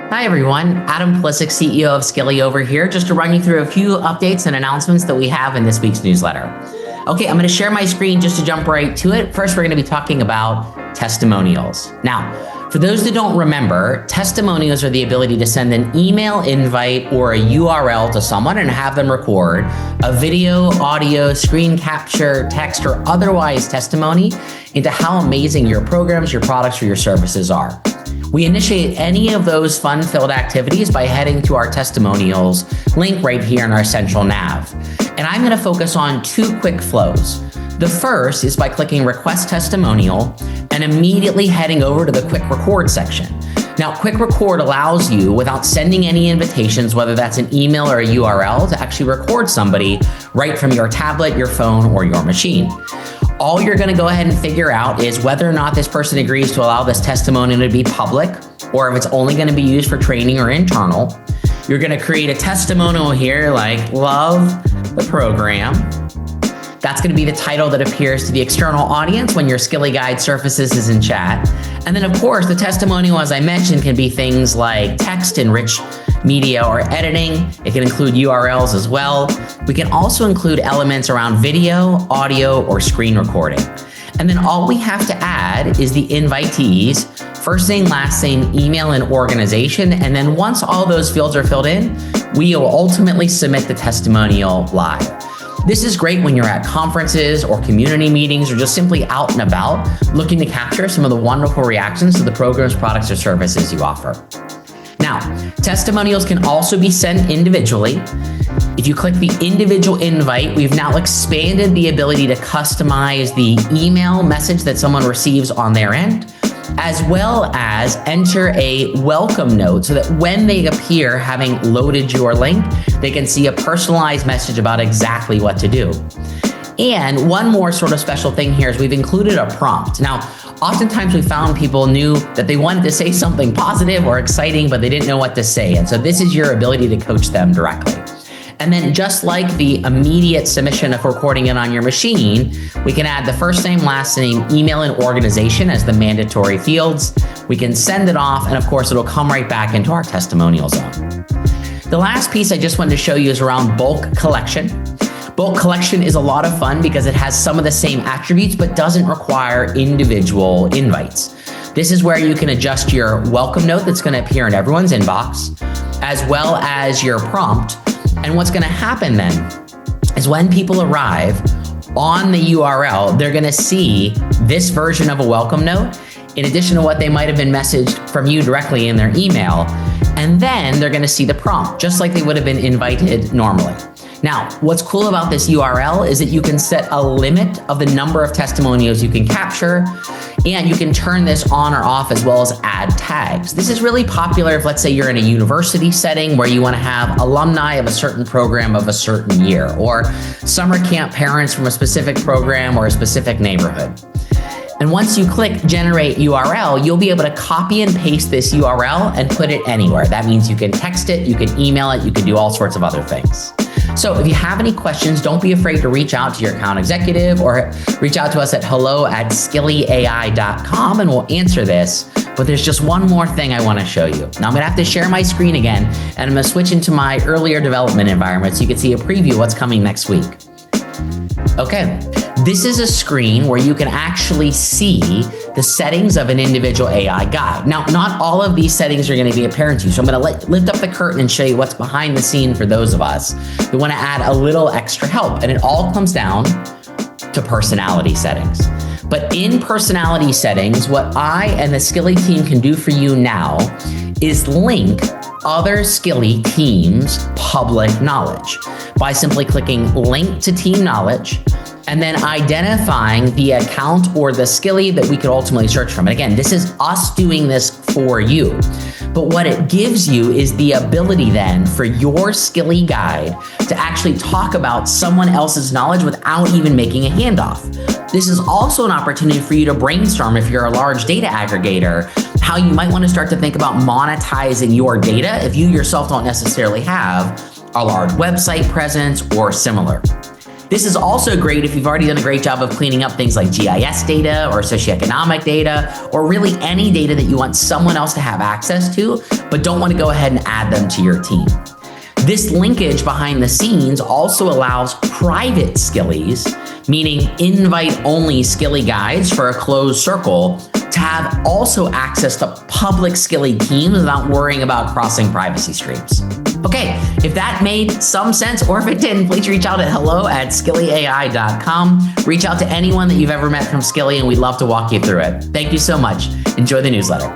Hi everyone, Adam Plisick, CEO of Skilly over here, just to run you through a few updates and announcements that we have in this week's newsletter. Okay, I'm going to share my screen just to jump right to it. First, we're going to be talking about testimonials. Now, for those that don't remember, testimonials are the ability to send an email invite or a URL to someone and have them record a video, audio, screen capture, text, or otherwise testimony into how amazing your programs, your products, or your services are. We initiate any of those fun-filled activities by heading to our testimonials link right here in our central nav. And I'm going to focus on two quick flows. The first is by clicking Request Testimonial and immediately heading over to the Quick Record section. Now, Quick Record allows you, without sending any invitations, whether that's an email or a URL, to actually record somebody right from your tablet, your phone, or your machine. All you're going to go ahead and figure out is whether or not this person agrees to allow this testimonial to be public, or if it's only going to be used for training or internal. You're going to create a testimonial here like "Love the program." That's going to be the title that appears to the external audience when your Skilly Guide surfaces is in chat. And then, of course, the testimonial, as I mentioned, can be things like text and rich media or editing. It can include URLs as well. We can also include elements around video, audio, or screen recording. And then all we have to add is the invitees, first name, last name, email, and organization. And then once all those fields are filled in, we will ultimately submit the testimonial live. This is great when you're at conferences or community meetings or just simply out and about looking to capture some of the wonderful reactions to the programs, products, or services you offer. Now, testimonials can also be sent individually. If you click the individual invite, we've now expanded the ability to customize the email message that someone receives on their end, as well as enter a welcome note so that when they appear having loaded your link, they can see a personalized message about exactly what to do. And one more sort of special thing here is we've included a prompt. Now, oftentimes we found people knew that they wanted to say something positive or exciting, but they didn't know what to say. And so this is your ability to coach them directly. And then just like the immediate submission of recording it on your machine, we can add the first name, last name, email, and organization as the mandatory fields. We can send it off, and of course, it'll come right back into our testimonial zone. The last piece I just wanted to show you is around bulk collection. Bulk collection is a lot of fun because it has some of the same attributes, but doesn't require individual invites. This is where you can adjust your welcome note that's going to appear in everyone's inbox, as well as your prompt. And what's going to happen then is when people arrive on the URL, they're going to see this version of a welcome note, in addition to what they might have been messaged from you directly in their email. And then they're going to see the prompt, just like they would have been invited normally. Now, what's cool about this URL is that you can set a limit of the number of testimonials you can capture, and you can turn this on or off as well as add tags. This is really popular if, let's say, you're in a university setting where you want to have alumni of a certain program of a certain year, or summer camp parents from a specific program or a specific neighborhood. And once you click Generate URL, you'll be able to copy and paste this URL and put it anywhere. That means you can text it, you can email it, you can do all sorts of other things. So if you have any questions, don't be afraid to reach out to your account executive or reach out to us at hello@skillyai.com and we'll answer this. But there's just one more thing I want to show you. Now I'm going to have to share my screen again, and I'm going to switch into my earlier development environment so you can see a preview of what's coming next week. Okay, this is a screen where you can actually see the settings of an individual AI guide. Now, not all of these settings are going to be apparent to you, so I'm going to lift up the curtain and show you what's behind the scene for those of us who want to add a little extra help, and it all comes down to personality settings. But in personality settings, what I and the Skilly team can do for you now is link other Skilly teams' public knowledge by simply clicking Link to Team Knowledge and then identifying the account or the Skilly that we could ultimately search from. And again, this is us doing this for you. But what it gives you is the ability then for your Skilly guide to actually talk about someone else's knowledge without even making a handoff. This is also an opportunity for you to brainstorm, if you're a large data aggregator, how you might want to start to think about monetizing your data if you yourself don't necessarily have a large website presence or similar. This is also great if you've already done a great job of cleaning up things like GIS data or socioeconomic data, or really any data that you want someone else to have access to, but don't want to go ahead and add them to your team. This linkage behind the scenes also allows private Skillies, meaning invite-only Skilly guides for a closed circle, to have also access to public Skilly teams without worrying about crossing privacy streams. Okay, if that made some sense, or if it didn't, please reach out at hello@skillyai.com. Reach out to anyone that you've ever met from Skilly, and we'd love to walk you through it. Thank you so much. Enjoy the newsletter.